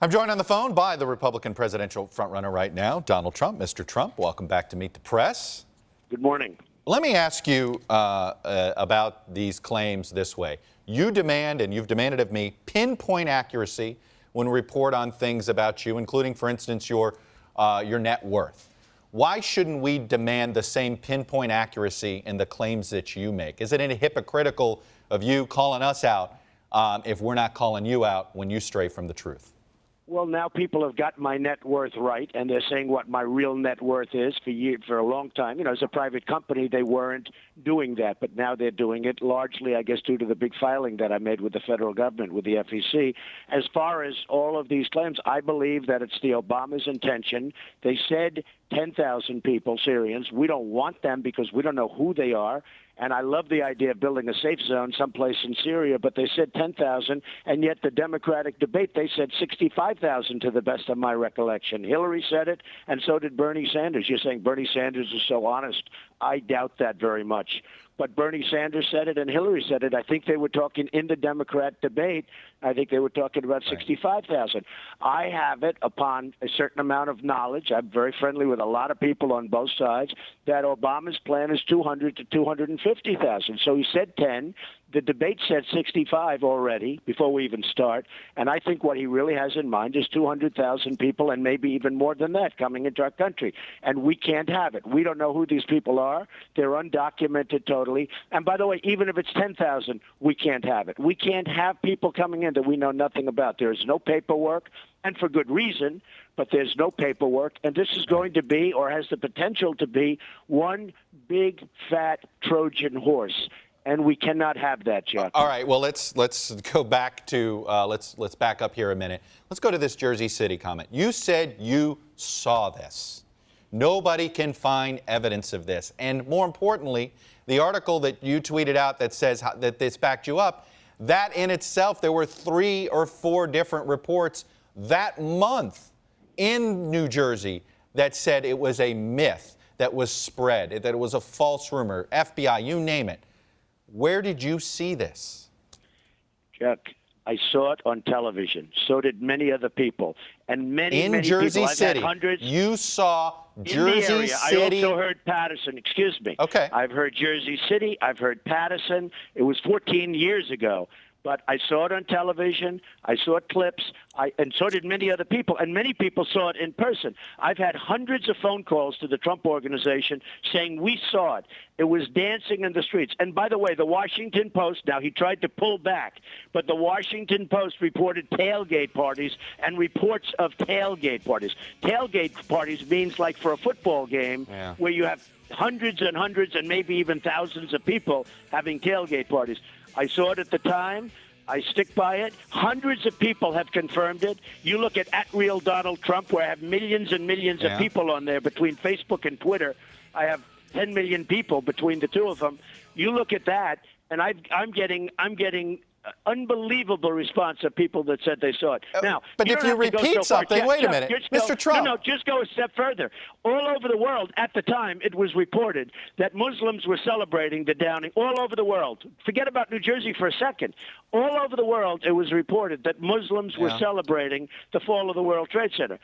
I'm joined on the phone by the Republican presidential frontrunner right now, Donald Trump. Mr. Trump, welcome back to Meet the Press. Good morning. Let me ask you about these claims this way. You demand, and you've demanded of me, pinpoint accuracy when we report on things about you, including, for instance, your net worth. Why shouldn't we demand the same pinpoint accuracy in the claims that you make? Is it any hypocritical of you calling us out if we're not calling you out when you stray from the truth? Well, now people have got my net worth right, and they're saying what my real net worth is for a long time. You know, as a private company, they weren't doing that, but now they're doing it largely, I guess, due to the big filing that I made with the federal government, with the FEC. As far as all of these claims, I believe that it's the Obama's intention. They said 10,000 people, Syrians. We don't want them because we don't know who they are. And I love the idea of building a safe zone someplace in Syria, but they said 10,000, and yet the Democratic debate, they said 65,000 to the best of my recollection. Hillary said it, and so did Bernie Sanders. You're saying Bernie Sanders is so honest. I doubt that very much. But Bernie Sanders said it and Hillary said it. I think they were talking in the Democrat debate. I think they were talking about 65,000. I have it upon a certain amount of knowledge. I'm very friendly with a lot of people on both sides that Obama's plan is 200 to 250,000. So he said 10. The debate said 65 already before we even start. And I think what he really has in mind is 200,000 people and maybe even more than that coming into our country. And we can't have it. We don't know who these people are. They're undocumented totally. And by the way, even if it's 10,000, we can't have it. We can't have people coming in that we know nothing about. There is no paperwork, and for good reason, but there's no paperwork. And this is going to be, or has the potential to be, one big, fat Trojan horse. And we cannot have that, Chuck. All right. Well, let's go back to let's back up here a minute. Let's go to this Jersey City comment. You said you saw this. Nobody can find evidence of this. And more importantly, the article that you tweeted out that says that this backed you up, that in itself, there were 3 or 4 different reports that month in New Jersey that said it was a myth that was spread, that it was a false rumor, FBI, you name it. Where did you see this? Chuck, I saw it on television. So did many other people. And many Jersey people. City. I've had hundreds. You saw Jersey City. I also heard Patterson. Excuse me. Okay. I've heard Jersey City. I've heard Patterson. It was 14 years ago. But I saw it on television. I saw clips. And so did many other people. And many people saw it in person. I've had hundreds of phone calls to the Trump Organization saying we saw it. It was dancing in the streets. And by the way, the Washington Post, now he tried to pull back, but the Washington Post reported tailgate parties and reports of tailgate parties. Tailgate parties means like for a football game where you have hundreds and hundreds and maybe even thousands of people having tailgate parties. I saw it at the time. I stick by it. Hundreds of people have confirmed it. You look at @Real Donald Trump, where I have millions and millions of people on there between Facebook and Twitter. I have 10 million people between the two of them. You look at that, and I'm getting unbelievable response of people that said they saw it. Now, but if you repeat something, wait a minute, Mr. Trump. No, just go a step further. All over the world, at the time, it was reported that Muslims were celebrating the downing all over the world. Forget about New Jersey for a second. All over the world, it was reported that Muslims were celebrating the fall of the World Trade Center.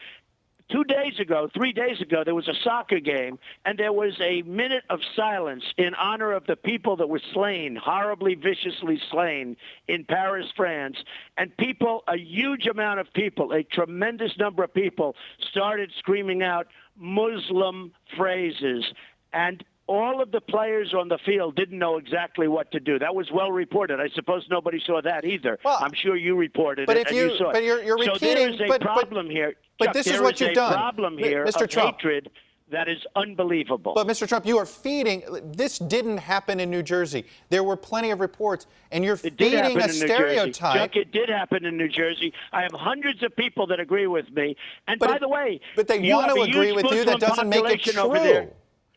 3 days ago, there was a soccer game, and there was a minute of silence in honor of the people that were slain, horribly, viciously slain in Paris, France. And people, a huge amount of people, a tremendous number of people, started screaming out Muslim phrases. And all of the players on the field didn't know exactly what to do. That was well reported. I suppose nobody saw that either. Well, I'm sure you reported it, and you saw it. But you're repeating. So there is a problem here. But Chuck, this is what you've done. There is a problem here Mr. of Trump. hatred that is unbelievable. But, Mr. Trump, you are feeding. This didn't happen in New Jersey. There were plenty of reports, and you're feeding a stereotype. Chuck, it did happen in New Jersey. I have hundreds of people that agree with me. And by the way, but they want to agree with you. That doesn't make it true.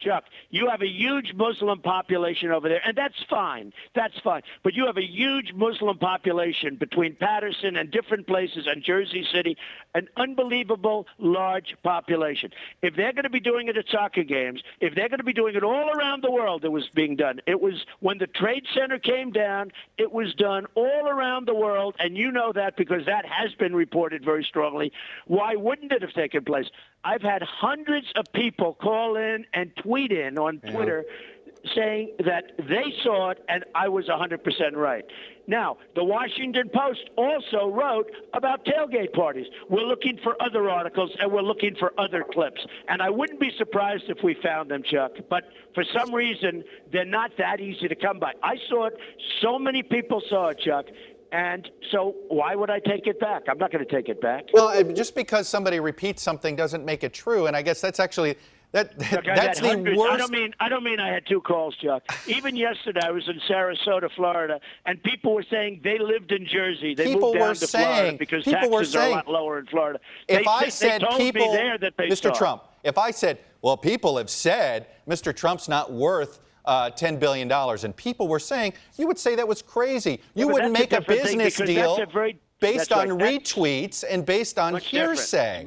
Chuck, you have a huge Muslim population over there, and that's fine. That's fine. But you have a huge Muslim population between Patterson and different places and Jersey City, an unbelievable large population. If they're going to be doing it at soccer games, if they're going to be doing it all around the world, it was being done. It was when the Trade Center came down, it was done all around the world, and you know that because that has been reported very strongly. Why wouldn't it have taken place? I've had hundreds of people call in and tweet in on Twitter saying that they saw it and I was 100% right. Now, the Washington Post also wrote about tailgate parties. We're looking for other articles and we're looking for other clips. And I wouldn't be surprised if we found them, Chuck. But for some reason, they're not that easy to come by. I saw it. So many people saw it, Chuck. And so why would I take it back? I'm not going to take it back. Well, just because somebody repeats something doesn't make it true. And I guess that's actually Chuck, that's the worst. I don't mean I had 2 calls, Chuck. Even yesterday, I was in Sarasota, Florida, and people were saying they lived in Jersey. They moved down to Florida because taxes are a lot lower in Florida. If I said they told people, me there that they Mr. saw. Trump, if I said, well, people have said Mr. Trump's not worth $10 billion, and people were saying, you would say that was crazy. You wouldn't make a business deal based on retweets and based on hearsay.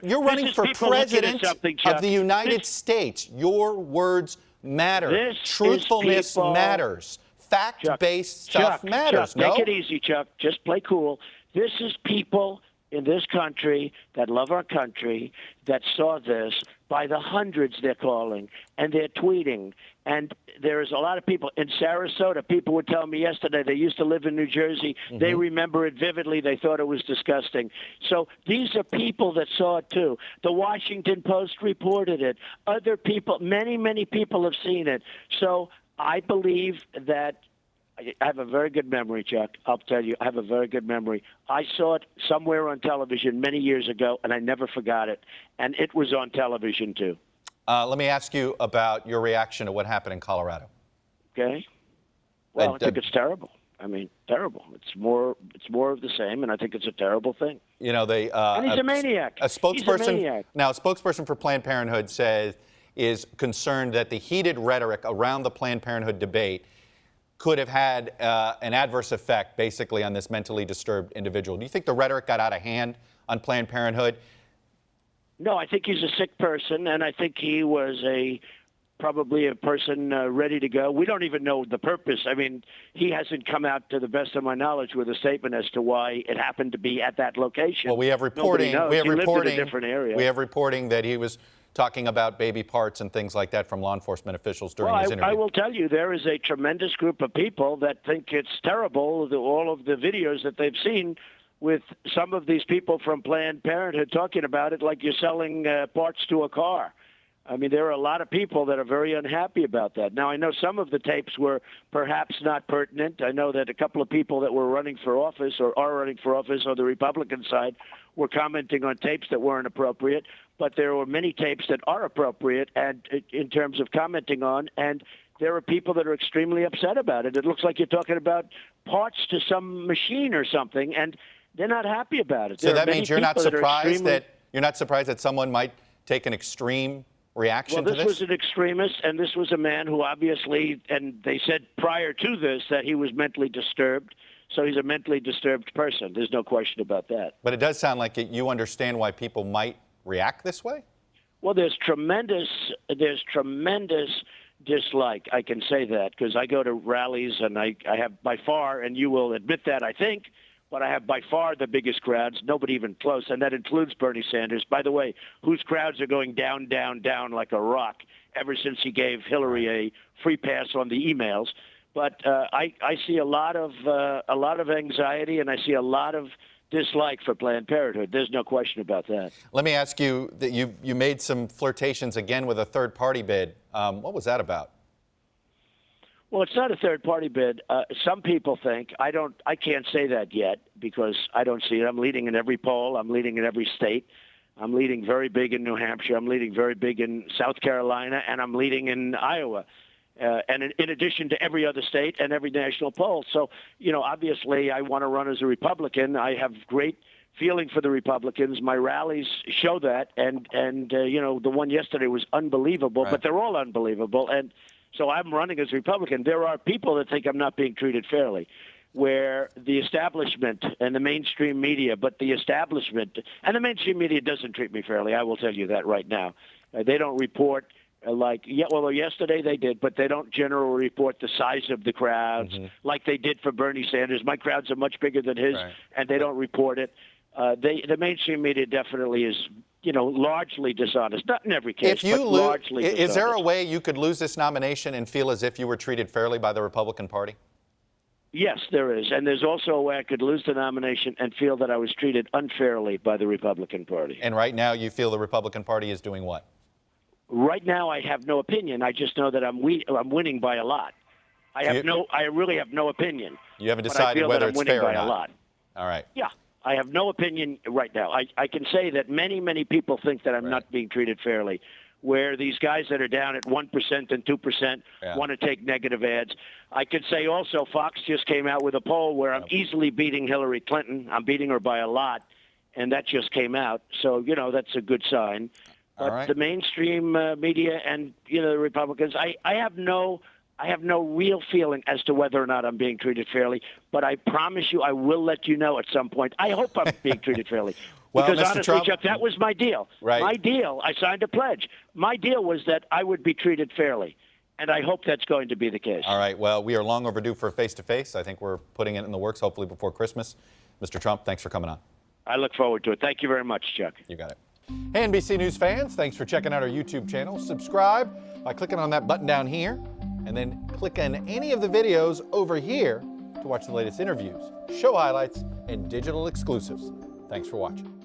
You're running for president of the United States. Your words matter. Truthfulness matters. Fact-based stuff matters. Chuck, make it easy, Chuck. Just play cool. This is people in this country that love our country that saw this. By the hundreds they're calling, and they're tweeting. And there's a lot of people in Sarasota. People would tell me yesterday they used to live in New Jersey. They remember it vividly. They thought it was disgusting. So these are people that saw it too. The Washington Post reported it. Other people, many, many people have seen it. So I believe that I have a very good memory, Chuck. I'll tell you, I have a very good memory. I saw it somewhere on television many years ago, and I never forgot it. And it was on television, too. Let me ask you about your reaction to what happened in Colorado. Okay. Well, I think it's terrible. I mean, terrible. It's more of the same, and I think it's a terrible thing. You know, and he's a maniac. A spokesperson, he's a maniac. Now, a spokesperson for Planned Parenthood is concerned that the heated rhetoric around the Planned Parenthood debate could have had an adverse effect, basically, on this mentally disturbed individual. Do you think the rhetoric got out of hand on Planned Parenthood? No, I think he's a sick person, and I think he was probably a person ready to go. We don't even know the purpose. I mean, he hasn't come out, to the best of my knowledge, with a statement as to why it happened to be at that location. Well, we have reporting. He lived in a different area. We have reporting that he was talking about baby parts and things like that from law enforcement officials during his interview. I will tell you, there is a tremendous group of people that think it's terrible, all of the videos that they've seen with some of these people from Planned Parenthood talking about it like you're selling parts to a car. I mean, there are a lot of people that are very unhappy about that. Now, I know some of the tapes were perhaps not pertinent. I know that a couple of people that were running for office or are running for office on the Republican side were commenting on tapes that weren't appropriate. But there were many tapes that are appropriate and in terms of commenting on, and there are people that are extremely upset about it. It looks like you're talking about parts to some machine or something, and they're not happy about it. So that means you're not surprised that someone might take an extreme reaction to this? Well, this was an extremist, and this was a man who obviously, and they said prior to this that he was mentally disturbed. So he's a mentally disturbed person. There's no question about that. But it does sound like you understand why people might react this way? Well, there's tremendous dislike. I can say that because I go to rallies and I have by far, and you will admit that, I think, but I have by far the biggest crowds, nobody even close, and that includes Bernie Sanders, by the way, whose crowds are going down, down, down like a rock ever since he gave Hillary a free pass on the emails. But I see a lot of anxiety, and I see a lot of dislike for Planned Parenthood. There's no question about that. Let me ask you that you made some flirtations again with a third-party bid. What was that about? Well, it's not a third-party bid. Some people think I can't say that yet because I don't see it. I'm leading in every poll. I'm leading in every state. I'm leading very big in New Hampshire. I'm leading very big in South Carolina, and I'm leading in Iowa. And in addition to every other state and every national poll. So, obviously I want to run as a Republican. I have great feeling for the Republicans. My rallies show that, and you know, the one yesterday was unbelievable, but they're all unbelievable. And so I'm running as Republican. There are people that think I'm not being treated fairly, where the establishment and the mainstream media, but the establishment and the mainstream media doesn't treat me fairly. I will tell you that right now. They don't report yesterday they did, but they don't generally report the size of the crowds like they did for Bernie Sanders. My crowds are much bigger than his, and they don't report it. The mainstream media definitely is, you know, largely dishonest. Not in every case, but largely dishonest. Is there a way you could lose this nomination and feel as if you were treated fairly by the Republican Party? Yes, there is. And there's also a way I could lose the nomination and feel that I was treated unfairly by the Republican Party. And right now you feel the Republican Party is doing what? Right now I have no opinion. I just know that I'm winning by a lot. I really have no opinion. You haven't decided whether it's fair or not. A lot. All right. Yeah. I have no opinion right now. I can say that many, many people think that I'm not being treated fairly, where these guys that are down at 1% and 2% want to take negative ads. I could say also Fox just came out with a poll where I'm easily beating Hillary Clinton. I'm beating her by a lot, and that just came out. So, you know, that's a good sign. But the mainstream media and, you know, the Republicans, I have no real feeling as to whether or not I'm being treated fairly, but I promise you I will let you know at some point. I hope I'm being treated fairly. Well, because Mr. honestly, Trump, Chuck, that was my deal. My deal, I signed a pledge. My deal was that I would be treated fairly, and I hope that's going to be the case. All right. Well, we are long overdue for a face-to-face. I think we're putting it in the works, hopefully before Christmas. Mr. Trump, thanks for coming on. I look forward to it. Thank you very much, Chuck. You got it. Hey, NBC News fans, thanks for checking out our YouTube channel. Subscribe by clicking on that button down here, and then click on any of the videos over here to watch the latest interviews, show highlights, and digital exclusives. Thanks for watching.